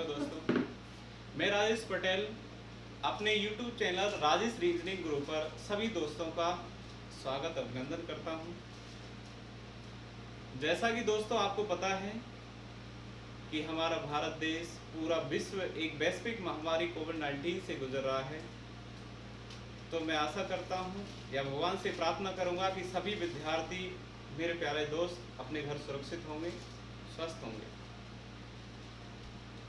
दोस्तों, मैं राजेश पटेल अपने YouTube channel Rajesh reasoning group पर सभी दोस्तों का स्वागत अभिनंदन करता हूं। जैसा कि दोस्तों आपको पता है कि हमारा भारत देश पूरा विश्व एक वैश्विक महामारी कोविड-19 से गुजर रहा है, तो मैं आशा करता हूं या भगवान से प्रार्थना करूंगा कि सभी विद्यार्थी मेरे प्यारे दोस्त अपने घर सुरक्षित होंगे, स्वस्थ होंगे।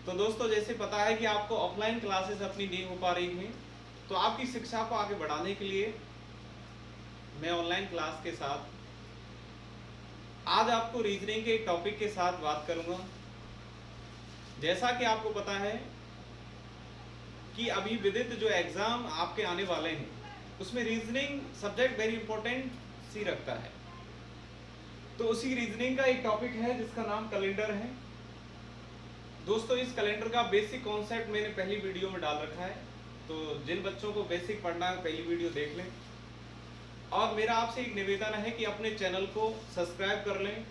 तो दोस्तों जैसे पता है कि आपको ऑफलाइन क्लासेस अपनी नहीं हो पा रही हैं, तो आपकी शिक्षा को आगे बढ़ाने के लिए मैं ऑनलाइन क्लास के साथ आज आपको रीजनिंग के टॉपिक के साथ बात करूंगा। जैसा कि आपको पता है कि अभी विदित जो एग्जाम आपके आने वाले हैं उसमें रीजनिंग सब्जेक्ट वेरी इंपॉर्टेंट सी रखता है। तो उसी रीजनिंग का एक टॉपिक है जिसका नाम कैलेंडर है। दोस्तों इस कैलेंडर का बेसिक कॉन्सेप्ट मैंने पहली वीडियो में डाल रखा है, तो जिन बच्चों को बेसिक पढ़ना है पहली वीडियो देख लें। और मेरा आपसे एक निवेदन है कि अपने चैनल को सब्सक्राइब कर लें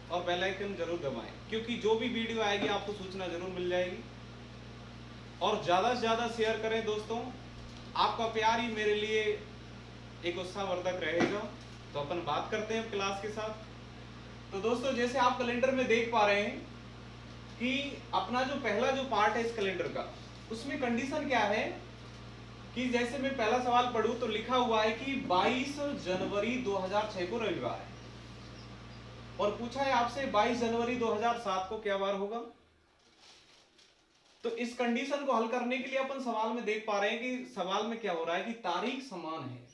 और बेल आइकन जरूर दबाएं, क्योंकि जो भी वीडियो आएगी आपको सूचना जरूर मिल जाएगी। और ज़्यादा से ज़्यादा शेयर करें दोस्तों, आपका प्यार ही मेरे लिए एक उत्साहवर्धक रहेगा। तो अपन बात करते हैं क्लास के साथ। तो दोस्तों जैसे आप कैलेंडर में देख पा रहे हैं कि अपना जो पहला जो पार्ट है इस कैलेंडर का, उसमें कंडीशन क्या है कि जैसे मैं पहला सवाल पढ़ूं तो लिखा हुआ है कि 22 जनवरी 2006 को रविवार है, और पूछा है आपसे 22 जनवरी 2007 को क्या वार होगा। तो इस कंडीशन को हल करने के लिए अपन सवाल में देख पा रहे हैं कि सवाल में क्या हो रहा है कि तारीख समान है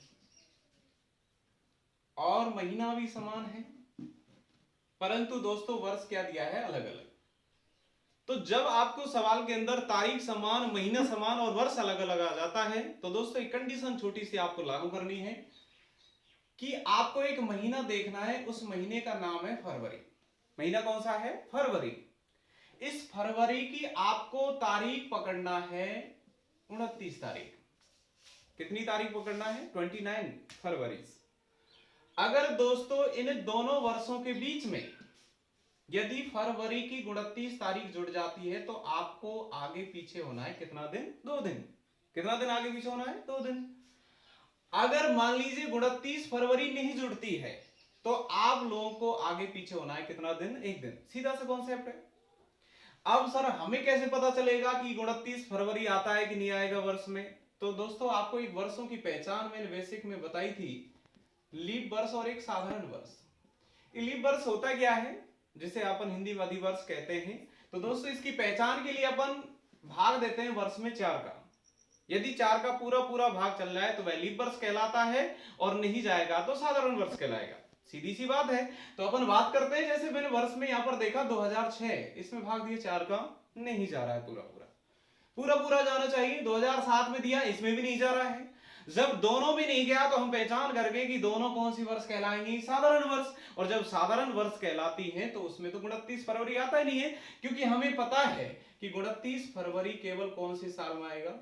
और महीना भी समान है, परंतु दोस्तों वर्ष क्या दिया है अलग अलग। तो जब आपको सवाल के अंदर तारीख समान, महीना समान और वर्ष अलग अलग आ जाता है, तो दोस्तों एक कंडीशन छोटी सी आपको लागू करनी है कि आपको एक महीना देखना है, उस महीने का नाम है फरवरी। महीना कौन सा है? फरवरी। इस फरवरी की आपको तारीख पकड़ना है 29 तारीख। कितनी तारीख पकड़ना है? 29 फरवरी। अगर दोस्तों इन दोनों वर्षों के बीच में यदि फरवरी की 29 तारीख जुड़ जाती है तो आपको आगे पीछे होना है कितना दिन? 2 दिन। कितना दिन आगे पीछे होना है? 2 दिन। अगर मान लीजिए 29 फरवरी नहीं जुड़ती है तो आप लोगों को आगे पीछे होना है कितना दिन? 1 दिन। सीधा सा कॉन्सेप्ट है। अब सर हमें कैसे पता चलेगा कि 29 फरवरी आता है कि नहीं आएगा वर्ष में? तो दोस्तों आपको एक वर्षों की पहचान मैंने बेसिक में बताई थी, लीप वर्ष और एक साधारण वर्ष। लीप वर्ष होता क्या है, जिसे अपन हिंदीवादी वर्ष कहते हैं। तो दोस्तों इसकी पहचान के लिए अपन भाग देते हैं वर्ष में 4 का। यदि 4 का पूरा पूरा भाग चल जाए तो वह लीप वर्ष कहलाता है, और नहीं जाएगा तो साधारण वर्ष कहलाएगा। सीधी सी बात है। तो अपन बात करते हैं, जैसे मैंने वर्ष में यहां पर देखा 2006, इसमें भाग दिए 4 का, नहीं जा रहा है पूरा पूरा। पूरा पूरा जाना चाहिए। 2007 में दिया, इसमें भी नहीं जा रहा है। जब दोनों भी नहीं गया तो हम पहचान करके कि दोनों कौन सी वर्ष कहलाएंगी? साधारण वर्ष। और जब साधारण वर्ष कहलाती है तो उसमें तो 29 फरवरी आता ही नहीं है, क्योंकि हमें पता है कि 29 फरवरी केवल कौन से साल में आएगा?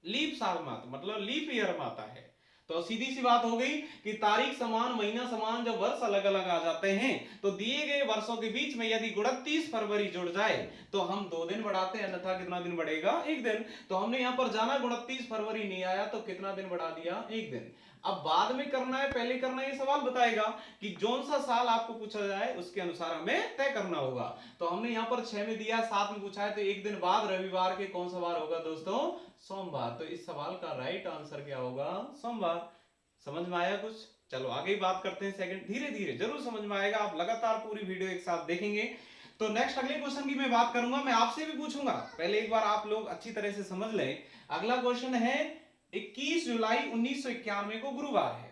लीप साल में आता, मतलब लीप ईयर में आता है। तो सीधी सी बात हो गई कि तारीख समान, महीना समान, जब वर्ष अलग अलग आ जाते हैं तो दिए गए वर्षों के बीच में यदि 29 फरवरी जुड़ जाए तो हम 2 दिन बढ़ाते हैं, अन्यथा कितना दिन बढ़ेगा? 1 दिन। तो हमने यहां पर जाना 29 फरवरी नहीं आया तो कितना दिन बढ़ा दिया? 1 दिन। अब बाद में करना है, पहले करना है, ये सवाल बताएगा कि कौन सा साल आपको पूछा जाए उसके अनुसार हमें तय करना होगा। तो हमने यहां पर 6 में दिया, 7 में पूछा है, तो 1 दिन बाद रविवार के कौन सा वार होगा दोस्तों? सोमवार। तो इस सवाल का राइट आंसर क्या होगा? सोमवार। समझ में आया कुछ? चलो आगे बात करते हैं। सेकंड धीरे धीरे जरूर समझ में आएगा, आप लगातार पूरी वीडियो एक साथ देखेंगे तो नेक्स्ट अगले क्वेश्चन की मैं बात करूंगा। मैं आपसे भी पूछूंगा, पहले एक बार आप लोग अच्छी तरह से समझ लें। अगला क्वेश्चन है 21 जुलाई 1991 को गुरुवार है।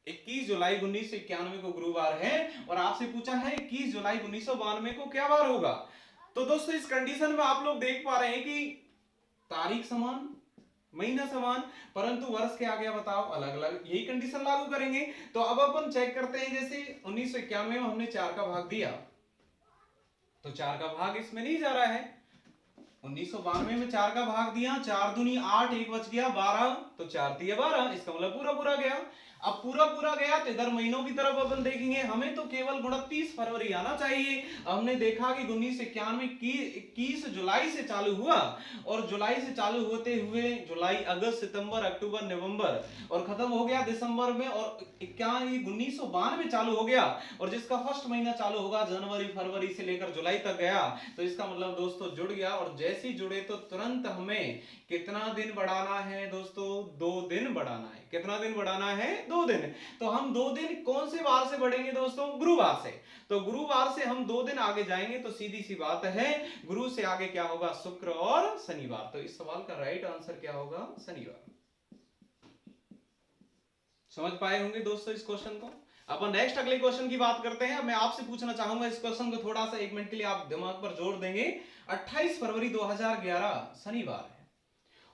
21 जुलाई 1991 को गुरुवार है, और आपसे पूछा है 21 जुलाई 1992 को क्या वार होगा। तो दोस्तों इस कंडीशन में आप लोग देख पा रहे हैं कि तारीख समान, महीना समान, परंतु वर्ष क्या आ गया बताओ? अलग अलग। यही कंडीशन लागू करेंगे। तो अब अपन चेक करते हैं, जैसे 1991 में हमने 4 का भाग दिया तो 4 का भाग इसमें नहीं जा रहा है। 1992 में 4 का भाग दिया, 4 दूनी 8, 1 बच गया 12, तो 4 तिया 12, इसका मतलब पूरा पूरा गया। अब पूरा पूरा गया तो इधर महीनों की तरफ अपन देखेंगे, हमें तो केवल 29 फरवरी आना चाहिए। हमने देखा कि 1991 की 21 जुलाई से चालू हुआ और जुलाई से चालू होते हुए जुलाई, अगस्त, सितंबर, अक्टूबर, नवंबर और खत्म हो गया दिसंबर में, और 1992 चालू हो गया और जिसका फर्स्ट महीना चालू होगा जनवरी, फरवरी से लेकर जुलाई तक गया। तो इसका मतलब दोस्तों जुड़ गया, और जैसे ही जुड़े तो तुरंत हमें कितना दिन बढ़ाना है दोस्तों? 2 दिन बढ़ाना है। कितना दिन बढ़ाना है? 2 दिन। तो हम 2 दिन कौन से वार से बढ़ेंगे दोस्तों? गुरुवार से। तो गुरुवार से हम 2 दिन आगे जाएंगे, तो सीधी सी बात है गुरु से आगे क्या होगा? शुक्र और शनिवार। तो इस सवाल का राइट आंसर क्या होगा? शनिवार। समझ पाए होंगे दोस्तों इस क्वेश्चन को। अपन नेक्स्ट अगले क्वेश्चन की बात करते हैं। मैं आपसे पूछना चाहूंगा इस क्वेश्चन को, थोड़ा सा 1 मिनट के लिए आप दिमाग पर जोर देंगे। 28 फरवरी 2011 शनिवार है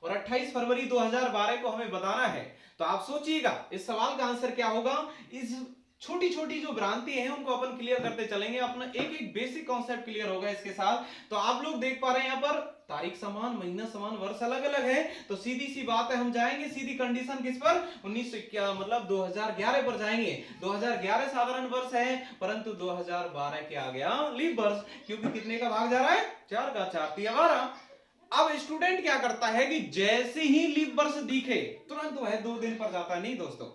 और 28 फरवरी 2012 को हमें बताना है। तो आप सोचिएगा इस सवाल का आंसर क्या होगा। इस छोटी छोटी जो भ्रांति है उनको अपन क्लियर करते चलेंगे, अपना एक एक बेसिक कॉन्सेप्ट क्लियर होगा इसके साथ। तो आप लोग देख पा रहे हैं यहाँ पर तारीख समान, महीना समान, वर्ष अलग अलग है। तो सीधी सी बात है, हम जाएंगे सीधी कंडीशन किस पर? 19 मतलब 2011 पर जाएंगे। 2011 साधारण वर्ष है, परंतु 2012 के आ गया लीप वर्ष, क्योंकि कितने का भाग जा रहा है? 4 का 4 तिया 12। अब स्टूडेंट क्या करता है कि जैसे ही लीप वर्ष दिखे तुरंत वह 2 दिन पर जाता है। नहीं दोस्तों,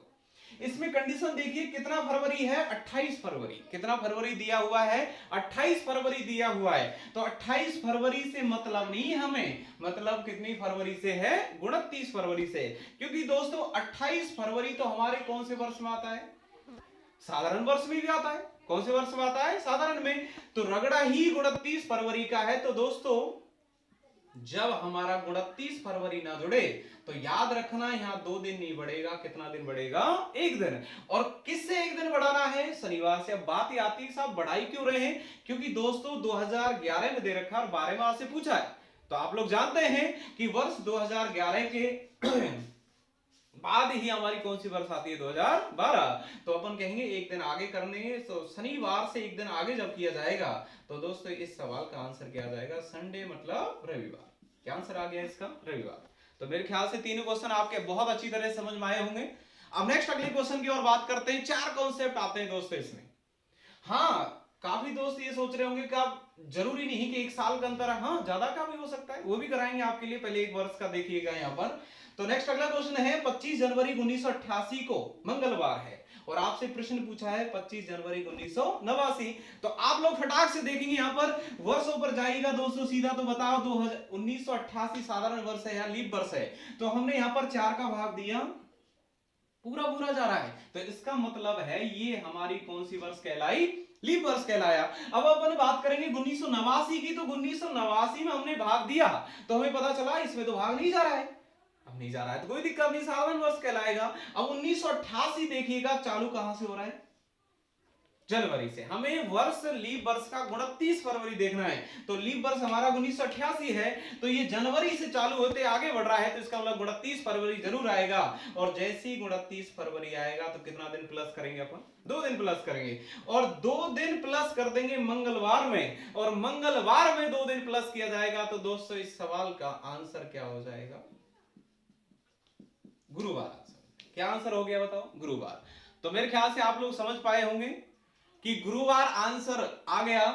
इसमें कंडीशन देखिए, कितना फरवरी है? 28 फरवरी। कितना फरवरी दिया हुआ है? 28 फरवरी दिया हुआ है। तो 28 फरवरी से मतलब नहीं हमें, मतलब कितनी फरवरी से है? 29 फरवरी से। क्योंकि दोस्तों 28 फरवरी तो हमारे कौन से वर्ष में आता है? साधारण वर्ष में भी आता है। कौन से वर्ष में आता है? साधारण में। तो रगड़ा ही 29 फरवरी का है। तो दोस्तों जब हमारा 29 फरवरी ना जुड़े तो याद रखना यहां 2 दिन नहीं बढ़ेगा। कितना दिन बढ़ेगा? 1 दिन। और किससे 1 दिन बढ़ाना है? शनिवार से। अब बात आती है साहब बढ़ाई क्यों रहे हैं? क्योंकि दोस्तों 2011 में दे रखा और 12 माह से पूछा है। तो आप लोग जानते हैं कि वर्ष 2011 के बाद ही हमारी कौन सी वर्ष आती है? 2012। तो अपन कहेंगे 1 दिन आगे करने, तो शनिवार से 1 दिन आगे जब किया जाएगा तो दोस्तों इस सवाल का आंसर क्या आ जाएगा? संडे मतलब रविवार। क्या आंसर आ गया इसका? रविवार। तो मेरे ख्याल से तीनों क्वेश्चन आपके बहुत अच्छी तरह समझ में आए होंगे। अब नेक्स्ट अगले क्वेश्चन की ओर बात करते हैं। 4 कॉन्सेप्ट आते हैं दोस्तों इसमें। हाँ, काफी दोस्त ये सोच रहे होंगे कि आप जरूरी नहीं कि 1 साल का अंतर है, हाँ ज्यादा का भी हो सकता है, वो भी कराएंगे आपके लिए। पहले 1 वर्ष का देखिएगा यहाँ पर। तो नेक्स्ट अगला क्वेश्चन है 25 जनवरी 1988 को मंगलवार है और आपसे प्रश्न पूछा है 25 जनवरी 1989। तो आप लोग फटाक से देखेंगे यहाँ पर वर्षों पर जाएगा दोस्तों सीधा। तो बताओ 1988 साधारण वर्ष है या लीप वर्ष है? तो हमने यहाँ पर 4 का भाग दिया, पूरा पूरा जा रहा है। तो इसका मतलब है ये हमारी कौन सी वर्ष कहलाई? लीप वर्ष कहलाया। अब अपन बात करेंगे 1989 की। तो 1989 में हमने भाग दिया तो हमें पता चला इसमें तो भाग नहीं जा रहा है। अब नहीं जा रहा है तो कोई दिक्कत नहीं, साधारण वर्ष कहलाएगा। अब 1988 देखिएगा चालू कहां से हो रहा है? जनवरी से। हमें वर्ष लीप वर्ष का 29 फरवरी देखना है। तो लीप वर्ष हमारा 1988 है, तो ये जनवरी से चालू होते आगे बढ़ रहा है, तो इसका मतलब 29 फरवरी जरूर आएगा। और जैसे ही 29 फरवरी आएगा तो कितना दिन प्लस करेंगे अपन? 2 दिन प्लस करेंगे और 2 दिन प्लस कर देंगे मंगलवार में, और मंगलवार में 2 दिन प्लस किया जाएगा। तो दोस्तों इस सवाल का आंसर क्या हो जाएगा? गुरुवार आंसर। क्या आंसर हो गया बताओ? गुरुवार। तो मेरे ख्याल से आप लोग समझ पाए होंगे कि गुरुवार आंसर आ गया।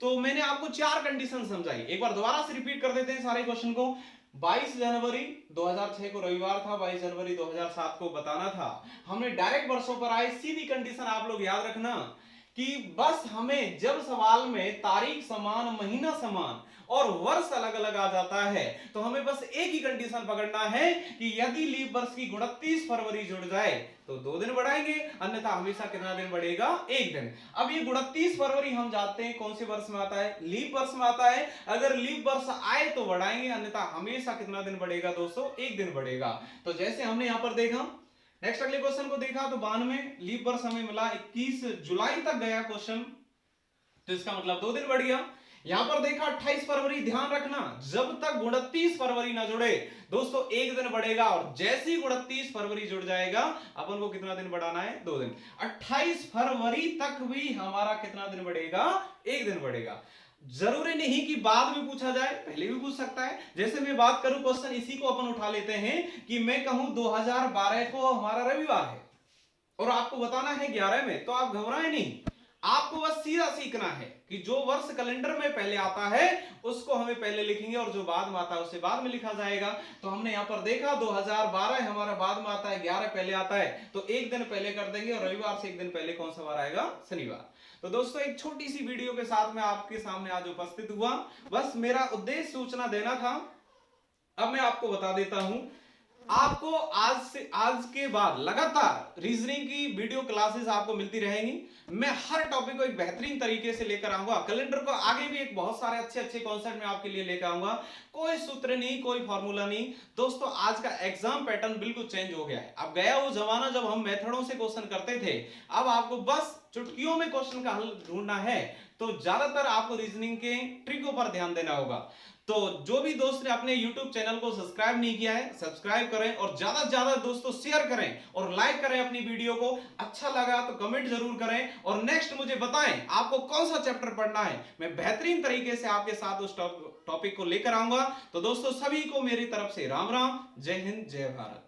तो मैंने आपको 4 कंडीशन समझाई, एक बार दोबारा से रिपीट कर देते हैं सारे क्वेश्चन को। 22 जनवरी 2006 को रविवार था, 22 जनवरी 2007 को बताना था। हमने डायरेक्ट वर्षों पर आए, सीधी कंडीशन आप लोग याद रखना कि बस हमें जब सवाल में तारीख समान, महीना समान और वर्ष अलग अलग आ जाता है तो हमें बस एक ही कंडीशन पकड़ना है कि यदि लीप वर्ष की 29 फरवरी जुड़ जाए तो 2 दिन बढ़ाएंगे, अन्यथा हमेशा कितना दिन बढ़ेगा? 1 दिन। अब ये 29 फरवरी हम जानते हैं कौन से वर्ष में आता है? लीप वर्ष में आता है। अगर लीप वर्ष आए तो बढ़ाएंगे, अन्यथा हमेशा कितना दिन बढ़ेगा दोस्तों? 1 दिन बढ़ेगा। तो जैसे हमने यहां पर देखा, नेक्स्ट अगले क्वेश्चन को देखा तो 92 लीप वर्ष हमें मिला, 21 जुलाई तक गया क्वेश्चन, तो इसका मतलब 2 दिन बढ़ गया। यहां पर देखा 28 फरवरी, ध्यान रखना जब तक 29 फरवरी ना जुड़े दोस्तों 1 दिन बढ़ेगा, और जैसे ही 29 फरवरी जुड़ जाएगा अपन को कितना दिन बढ़ाना है? 2 दिन। 28 फरवरी तक भी हमारा कितना दिन बढ़ेगा? 1 दिन बढ़ेगा। जरूरी नहीं कि बाद में पूछा जाए, पहले भी पूछ सकता है। जैसे मैं बात करूं क्वेश्चन इसी को अपन उठा लेते हैं कि मैं कहूं 2012 को हमारा रविवार है, और आपको बताना है 11 में, तो आप घबराएं नहीं, आपको बस सीधा सीखना है कि जो वर्ष कैलेंडर में पहले आता है उसको हमें पहले लिखेंगे और जो बाद में आता है उसे बाद में लिखा जाएगा। तो हमने यहां पर देखा 2012 हमारा बाद में आता है, 11 पहले आता है, तो एक दिन पहले कर देंगे और रविवार से एक दिन पहले कौन सा वार आएगा? शनिवार। तो दोस्तों एक छोटी सी वीडियो के साथ मैं आपके सामने आज उपस्थित हुआ, बस मेरा उद्देश्य सूचना देना था। अब मैं आपको बता देता हूं, आपको आज के बाद लगातार रीजनिंग की वीडियो क्लासेस आपको मिलती रहेंगी। मैं हर टॉपिक को एक बेहतरीन तरीके से लेकर आऊंगा, कैलेंडर को आगे भी एक बहुत सारे अच्छे अच्छे कॉन्सेप्ट में आपके लिए लेकर आऊंगा। कोई सूत्र नहीं, कोई फॉर्मूला नहीं दोस्तों। आज का एग्जाम पैटर्न बिल्कुल चेंज हो गया है। अब गया वो जमाना जब हम मेथडों से क्वेश्चन करते थे, अब आपको बस चुटकियों में क्वेश्चन का हल ढूंढना है। तो ज्यादातर आपको रीजनिंग के ट्रिकों पर ध्यान देना होगा। तो जो भी दोस्त ने अपने YouTube चैनल को सब्सक्राइब नहीं किया है, सब्सक्राइब करें और ज्यादा से ज्यादा दोस्तों शेयर करें और लाइक करें अपनी वीडियो को। अच्छा लगा तो कमेंट जरूर करें और नेक्स्ट मुझे बताएं आपको कौन सा चैप्टर पढ़ना है। मैं बेहतरीन तरीके से आपके साथ उस टॉपिक को लेकर आऊंगा। तो दोस्तों सभी को मेरी तरफ से राम राम, जय हिंद, जय भारत।